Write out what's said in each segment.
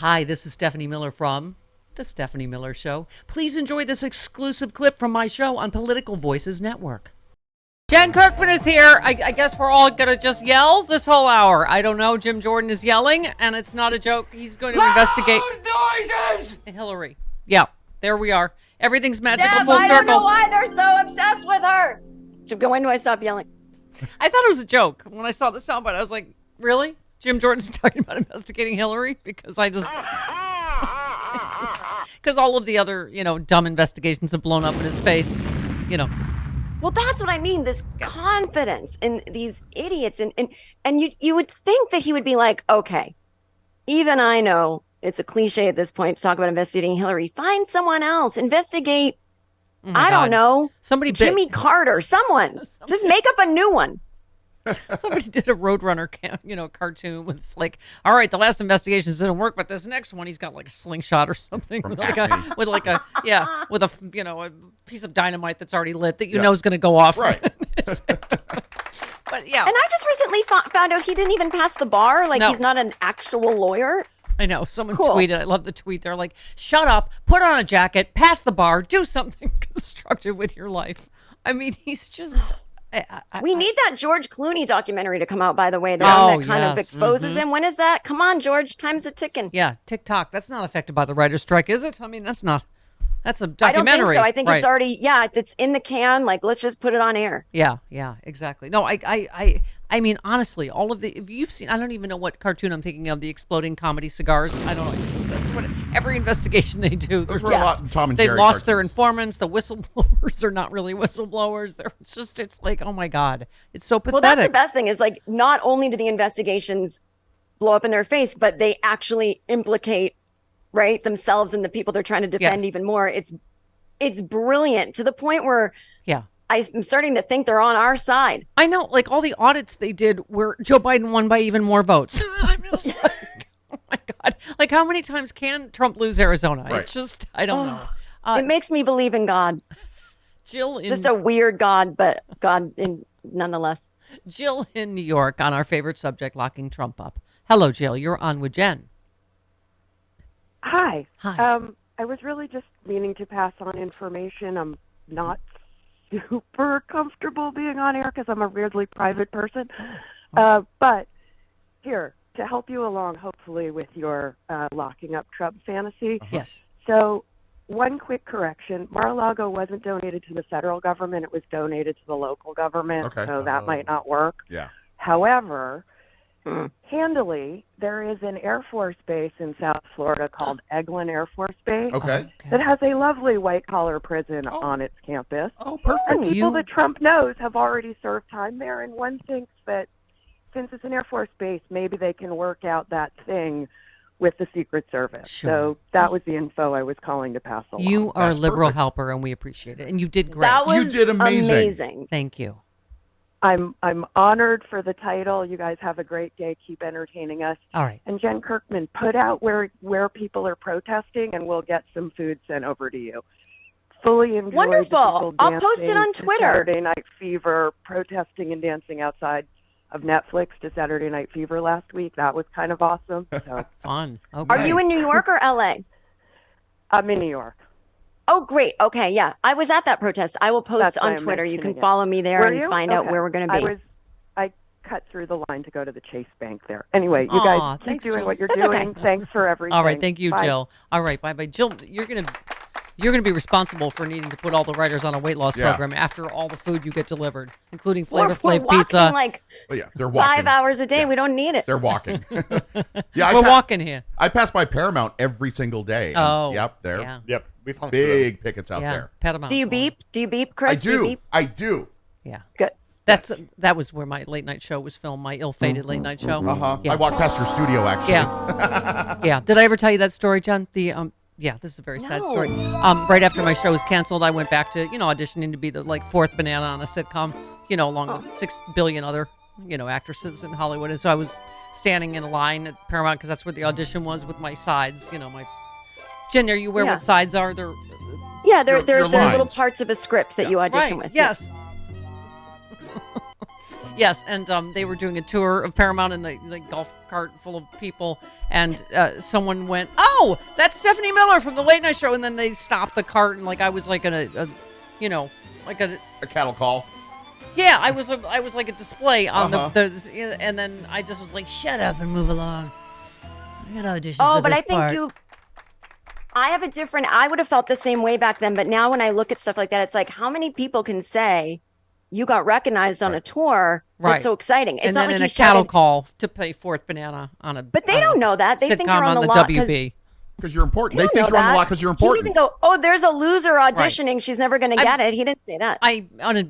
Hi, this is Stephanie Miller from The Stephanie Miller Show. Please enjoy this exclusive clip from my show on Political Voices Network. Jen Kirkman is here. I guess we're all going to just yell this whole hour. I don't know. Jim Jordan is yelling, and it's not a joke. He's going to investigate noises! Hillary. Yeah, there we are. Everything's magical, Steph, full circle. I don't know why they're so obsessed with her. When do I stop yelling? I thought it was a joke. When I saw the soundbite, I was like, really? Jim Jordan's talking about investigating Hillary? Because because all of the other, dumb investigations have blown up in his face, Well, that's what I mean. This confidence in these idiots. And you would think that he would be like, okay, even I know it's a cliche at this point to talk about investigating Hillary. Find someone else. Investigate, I don't know, Jimmy Carter, someone. Just make up a new one. Somebody did a Roadrunner, cartoon with it's like, all right, the last investigations didn't work, but this next one, he's got like a slingshot or something with a piece of dynamite that's already lit that know is going to go off. Right. But yeah. And I just recently found out he didn't even pass the bar. Like No. He's not an actual lawyer. I know. Someone tweeted. I love the tweet. They're like, shut up, put on a jacket, pass the bar, do something constructive with your life. I mean, he's just... We need that George Clooney documentary to come out, by the way. The one that kind of exposes him. When is that? Come on, George. Time's a ticking. Yeah, TikTok. That's not affected by the writer's strike, is it? I mean, that's a documentary. I don't think so. I think it's already, it's in the can. Like, let's just put it on air. Yeah, exactly. No, I mean, honestly, all of if you've seen, I don't even know what cartoon I'm thinking of, the exploding comedy cigars. I don't know. That's what every investigation they do. Those were a lot of Tom and They've Jerry lost their cartoons. informants. The whistleblowers are not really whistleblowers. It's like, oh my God. It's so pathetic. Well, that's the best thing is like, not only do the investigations blow up in their face, but they actually implicate, right, themselves and the people they're trying to defend even more. It's brilliant to the point where I'm starting to think they're on our side. I know, like all the audits they did where Joe Biden won by even more votes. I'm just like, oh my God. Like how many times can Trump lose Arizona? Right. It's just, I don't know. It makes me believe in God. Jill Just a weird God, but God nonetheless. Jill in New York on our favorite subject, locking Trump up. Hello, Jill. You're on with Jen. Hi. Hi. I was really just meaning to pass on information. I'm not super comfortable being on air because I'm a weirdly private person. But here, to help you along, hopefully, with your locking up Trump fantasy. Yes. So one quick correction. Mar-a-Lago wasn't donated to the federal government. It was donated to the local government. Okay. So that might not work. Yeah. However, handily, there is an Air Force base in South Florida called Heckling Air Force Base Okay. that has a lovely white-collar prison on its campus. Oh, perfect. And people that Trump knows have already served time there, and one thinks that since it's an Air Force base, maybe they can work out that thing with the Secret Service. Sure. So that was the info I was calling to pass along. You are a That's liberal perfect. helper, and we appreciate it. And you did great. That was You did amazing. Thank you. I'm honored for the title. You guys have a great day. Keep entertaining us. All right. And Jen Kirkman, put out where people are protesting, and we'll get some food sent over to you. Fully enjoyed. Wonderful. The people I'll post it on dancing to Twitter. Saturday Night Fever, protesting and dancing outside of Netflix to Saturday Night Fever last week. That was kind of awesome. So Fun. Okay. Are you in New York or LA? I'm in New York. Oh, great. Okay, yeah. I was at that protest. I will post That's why on I'm Twitter. You can mentioning it. follow me there Were and you? find out Okay. where we're going to be. I cut through the line to go to the Chase Bank there. Anyway, you Aw, guys keep thanks, doing Jill. what you're That's doing. okay. Thanks for everything. All right. Thank you, Bye. Jill. All right. Bye-bye. Jill, you're going to be responsible for needing to put all the writers on a weight loss program after all the food you get delivered, including Flavor we're Flav walking pizza. like But yeah, they're walking. 5 hours a day. We don't need it. They're walking. Yeah, We're walking here. I pass by Paramount every single day. Oh. Yep, they're Yeah. Yep, we've hung through them. big pickets out Yeah. there. Pet 'em out. Do you beep? Do you beep, Chris? I Do you do. beep? I do. Yeah. Good. That was where my late night show was filmed, my ill-fated late night show. Yeah. I walked past your studio actually. Yeah. Did I ever tell you that story, John? Yeah, this is a very sad story. Right after my show was canceled, I went back to, auditioning to be the fourth banana on a sitcom, along with 6 billion other, actresses in Hollywood. And so I was standing in a line at Paramount because that's where the audition was with my sides, my... Jen, are you aware what sides are? They're They're little lines. parts of a script that you audition right. with. Yes. Yes, and they were doing a tour of Paramount in the golf cart full of people, and someone went, "Oh, that's Stephanie Miller from the Late Night Show," and then they stopped the cart, and like I was like a cattle call. Yeah, I was like a display on the and then I just was like, "Shut up and move along." I got audition for but this I think part. I would have felt the same way back then, but now when I look at stuff like that, it's like, how many people can say you got recognized on a tour? Right. That's so exciting. It's And not then like in he a cattle shouted, call to play fourth banana on a but they don't know that. They think sitcom you're on the lot WB. Because you're important. They don't think know you're on the that. lot because you're He important. doesn't go, "Oh, there's a loser auditioning. She's never going to get it." He didn't say that. I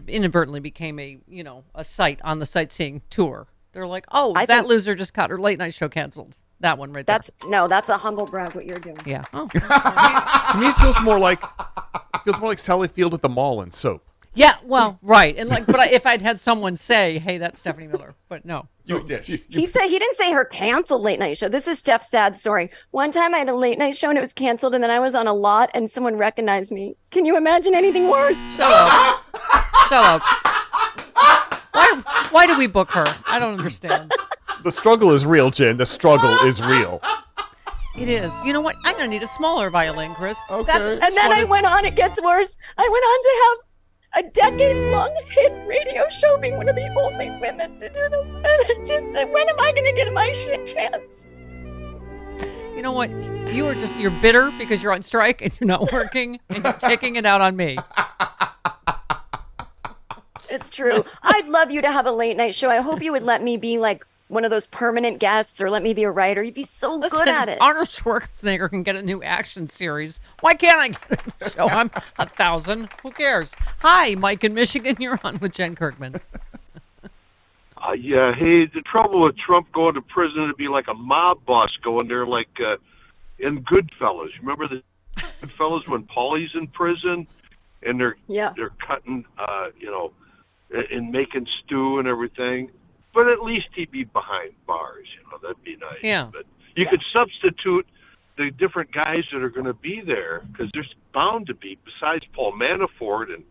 inadvertently became a site on the sightseeing tour. They're like, "Oh, I that think- loser just got her late night show canceled." That one right there. That's a humble brag what you're doing. Yeah. Oh. To me, it feels more like Sally Field at the mall in Soap. Yeah, well, right. And but if I'd had someone say, "Hey, that's Stephanie Miller." But no. You dish. He didn't say her canceled late night show. This is Steph's sad story. One time I had a late night show and it was canceled, and then I was on a lot and someone recognized me. Can you imagine anything worse? Shut up. Shut up. Why do we book her? I don't understand. The struggle is real, Jen. The struggle is real. It is. You know what? I'm going to need a smaller violin, Chris. Okay. And then I went on, it gets worse. I went on to have a decades-long hit radio show, being one of the only women to do this. And it just, when am I going to get my shit chance? You know what? You're bitter because you're on strike and you're not working and you're taking it out on me. It's true. I'd love you to have a late night show. I hope you would let me be like one of those permanent guests or let me be a writer. You'd be so good at it. Arnold Schwarzenegger can get a new action series. Why can't I get a show? I'm 1,000. Who cares? Hi, Mike in Michigan. You're on with Jen Kirkman. Yeah, hey, the trouble with Trump going to prison would be like a mob boss going there, like in Goodfellas. Remember the Goodfellas when Paulie's in prison and they're cutting, and making stew and everything. But at least he'd be behind bars, that'd be nice. Yeah. But you could substitute the different guys that are going to be there because there's bound to be, besides Paul Manafort and,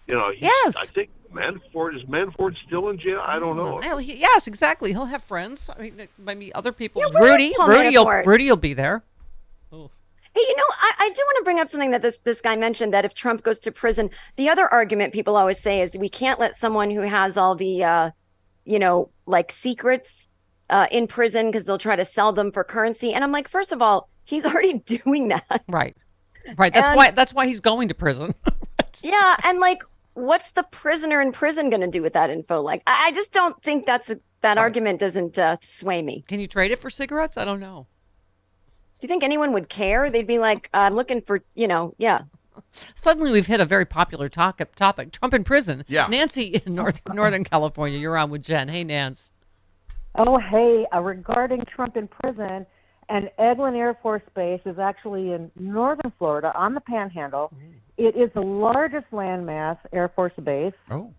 Yes. I think Manafort still in jail? I don't know. Well, yes, exactly. He'll have friends. I mean, maybe other people. Yeah, where is Paul Manafort? Rudy will be there. Oh. Hey, I do want to bring up something that this guy mentioned, that if Trump goes to prison, the other argument people always say is we can't let someone who has all the, secrets in prison because they'll try to sell them for currency. And I'm like, first of all, he's already doing that. Right. That's why he's going to prison. Yeah, and like, what's the prisoner in prison going to do with that info? Like, I just don't think that argument doesn't sway me. Can you trade it for cigarettes? I don't know. Do you think anyone would care? They'd be like, I'm looking for, yeah. Suddenly we've hit a very popular topic. Trump in prison. Yeah. Nancy in Northern California. You're on with Jen. Hey, Nance. Oh, hey, regarding Trump in prison, and Eglin Air Force Base is actually in northern Florida on the Panhandle. It is the largest landmass Air Force base,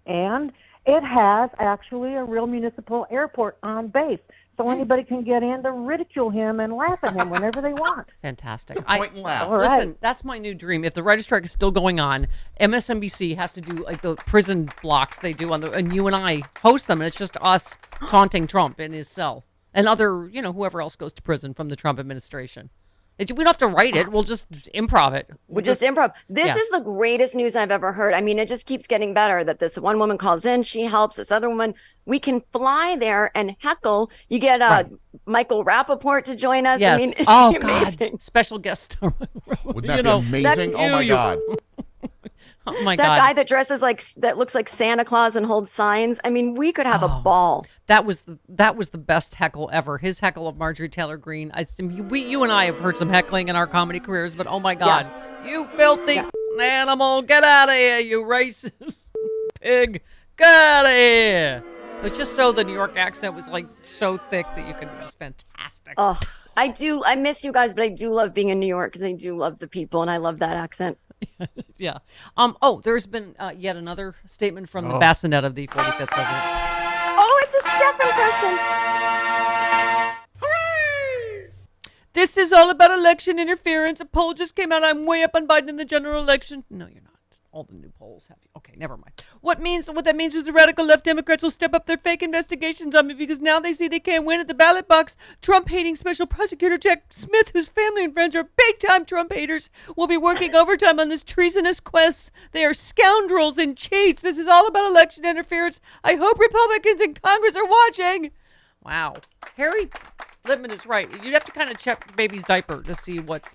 and it has actually a real municipal airport on base. So anybody can get in to ridicule him and laugh at him whenever they want. Fantastic. Point and laugh. All right. Listen, that's my new dream. If the writer's strike is still going on, MSNBC has to do like the prison blocks they do and you and I host them, and it's just us taunting Trump in his cell and other, whoever else goes to prison from the Trump administration. We don't have to write it. We'll just improv it. We'll just improv. This is the greatest news I've ever heard. I mean, it just keeps getting better that this one woman calls in, she helps this other woman. We can fly there and heckle. You get Michael Rappaport to join us. Yes. I mean, oh, amazing. God. Special guest. Wouldn't that be amazing? Oh, my God. Oh, my that God. guy that dresses that looks like Santa Claus and holds signs. I mean, we could have a ball. That was the best heckle ever. His heckle of Marjorie Taylor Greene. You and I have heard some heckling in our comedy careers, but oh my God, you filthy animal, get out of here, you racist pig, get out of here. It was just so the New York accent was like so thick that it was fantastic. Oh, I miss you guys, but I do love being in New York because I do love the people and I love that accent. Yeah. There's been yet another statement from the bassinet of the 45th president. Oh, it's a Steph impression. Hooray! This is all about election interference. A poll just came out. I'm way up on Biden in the general election. No, you're not. all the new polls have you. Okay, never mind. What that means is the radical left Democrats will step up their fake investigations on me because now they see they can't win at the ballot box. Trump-hating special prosecutor Jack Smith, whose family and friends are big-time Trump haters, will be working overtime on this treasonous quest. They are scoundrels and cheats. This is all about election interference. I hope Republicans in Congress are watching. Wow. Harry Litman is right. You'd have to kind of check baby's diaper to see what's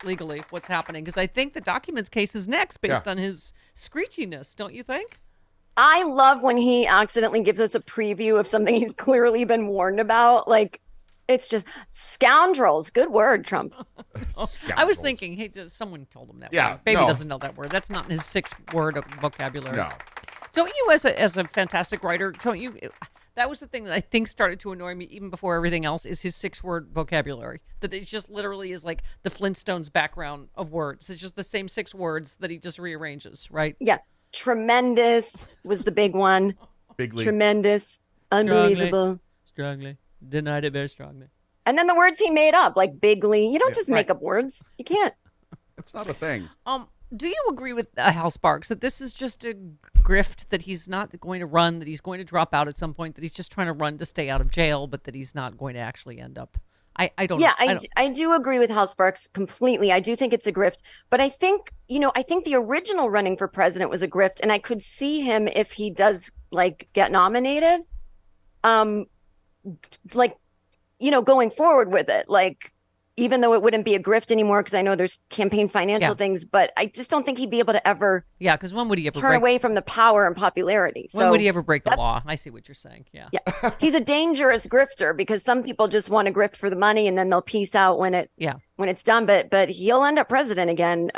happening, because I think the documents case is next based on his screechiness, don't you think? I love when he accidentally gives us a preview of something he's clearly been warned about. Like, it's just scoundrels. Good word, Trump. I was thinking, hey, someone told him that word. Baby doesn't know that word. That's not in his 6-word vocabulary. No. Don't you, as a fantastic writer, don't you... That was the thing that I think started to annoy me even before everything else, is his 6-word vocabulary. That it just literally is like the Flintstones background of words. It's just the same 6 words that he just rearranges, right? Yeah. Tremendous was the big one. Bigly. Tremendous. Unbelievable. Strongly. Denied it very strongly. And then the words he made up, like bigly. You don't just make up words. You can't. It's not a thing. Do you agree with Hal Sparks that this is just a grift, that he's not going to run, that he's going to drop out at some point, that he's just trying to run to stay out of jail, but that he's not going to actually end up? I don't know. I do agree with Hal Sparks completely. I do think it's a grift. But I think the original running for president was a grift, and I could see him, if he does get nominated, going forward with it. Even though it wouldn't be a grift anymore, because I know there's campaign financial things, but I just don't think he'd be able to ever because when would he ever turn away from the power and popularity? When would he ever break the law? I see what you're saying. Yeah. He's a dangerous grifter, because some people just want to grift for the money and then they'll peace out when it's done. But he'll end up president again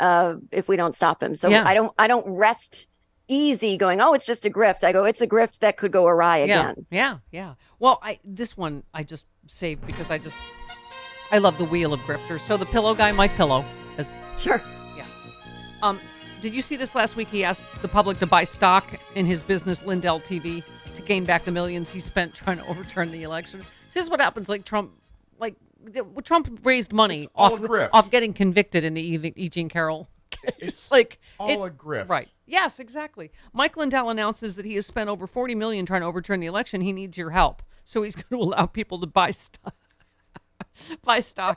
if we don't stop him. So I don't rest easy going, oh, it's just a grift. I go, it's a grift that could go awry again. Yeah. Well, this one I just saved because I love the wheel of grifters. So the pillow guy, Mike Pillow. Sure. Yeah. Did you see this last week? He asked the public to buy stock in his business, Lindell TV, to gain back the millions he spent trying to overturn the election. This is what happens. Trump raised money off getting convicted in the E. Jean Carroll case. It's a grift. Right. Yes, exactly. Mike Lindell announces that he has spent over $40 million trying to overturn the election. He needs your help. So he's going to allow people to buy stock.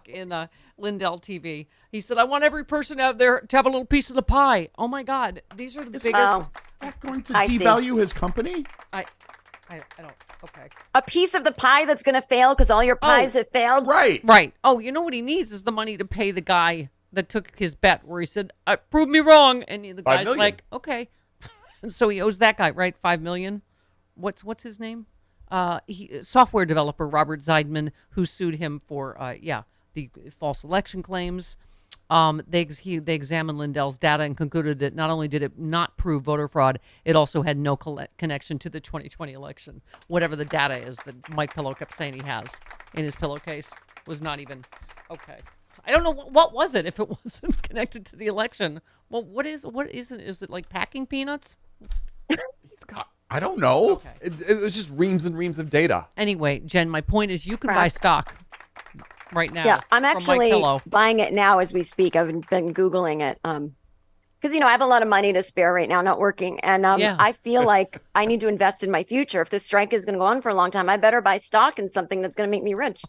In Lindell TV. He said, I want every person out there to have a little piece of the pie. Oh my God. These are the biggest. That going to devalue his company? I don't. Okay. A piece of the pie that's going to fail because all your pies have failed? Right. Oh, you know what he needs is the money to pay the guy that took his bet where he said, prove me wrong. And the guy's like, okay. And so he owes that guy, right? $5 million. What's his name? Software developer Robert Zeidman, who sued him for the false election claims. They examined Lindell's data and concluded that not only did it not prove voter fraud, it also had no connection to the 2020 election. Whatever the data is that Mike Pillow kept saying he has in his pillowcase was not even okay. I don't know what was it if it wasn't connected to the election. Well, what is it? Is it like packing peanuts? I don't know. Okay. It was just reams and reams of data. Anyway, Jen, my point is you can buy stock right now. Yeah, I'm actually buying it now as we speak. I've been Googling it because, I have a lot of money to spare right now, not working. And I feel like I need to invest in my future. If this strike is going to go on for a long time, I better buy stock in something that's going to make me rich.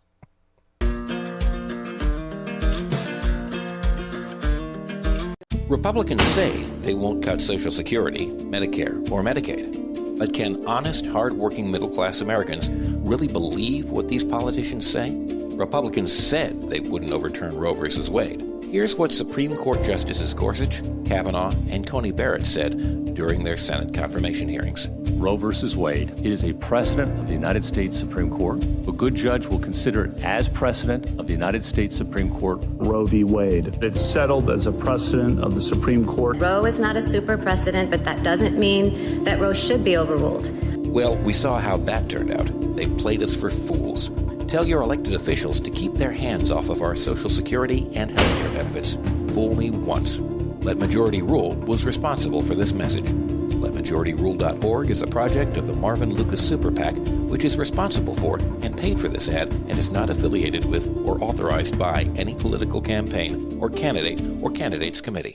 Republicans say they won't cut Social Security, Medicare, or Medicaid. But can honest, hard-working middle-class Americans really believe what these politicians say? Republicans said they wouldn't overturn Roe v. Wade. Here's what Supreme Court Justices Gorsuch, Kavanaugh, and Coney Barrett said during their Senate confirmation hearings. Roe v. Wade, it is a precedent of the United States Supreme Court. A good judge will consider it as precedent of the United States Supreme Court. Roe v. Wade. It's settled as a precedent of the Supreme Court. Roe is not a super precedent, but that doesn't mean that Roe should be overruled. Well, we saw how that turned out. They played us for fools. Tell your elected officials to keep their hands off of our Social Security and healthcare benefits. Fool me once. Let Majority Rule was responsible for this message. LetMajorityRule.org is a project of the Marvin Lucas Super PAC, which is responsible for and paid for this ad and is not affiliated with or authorized by any political campaign or candidate or candidates committee.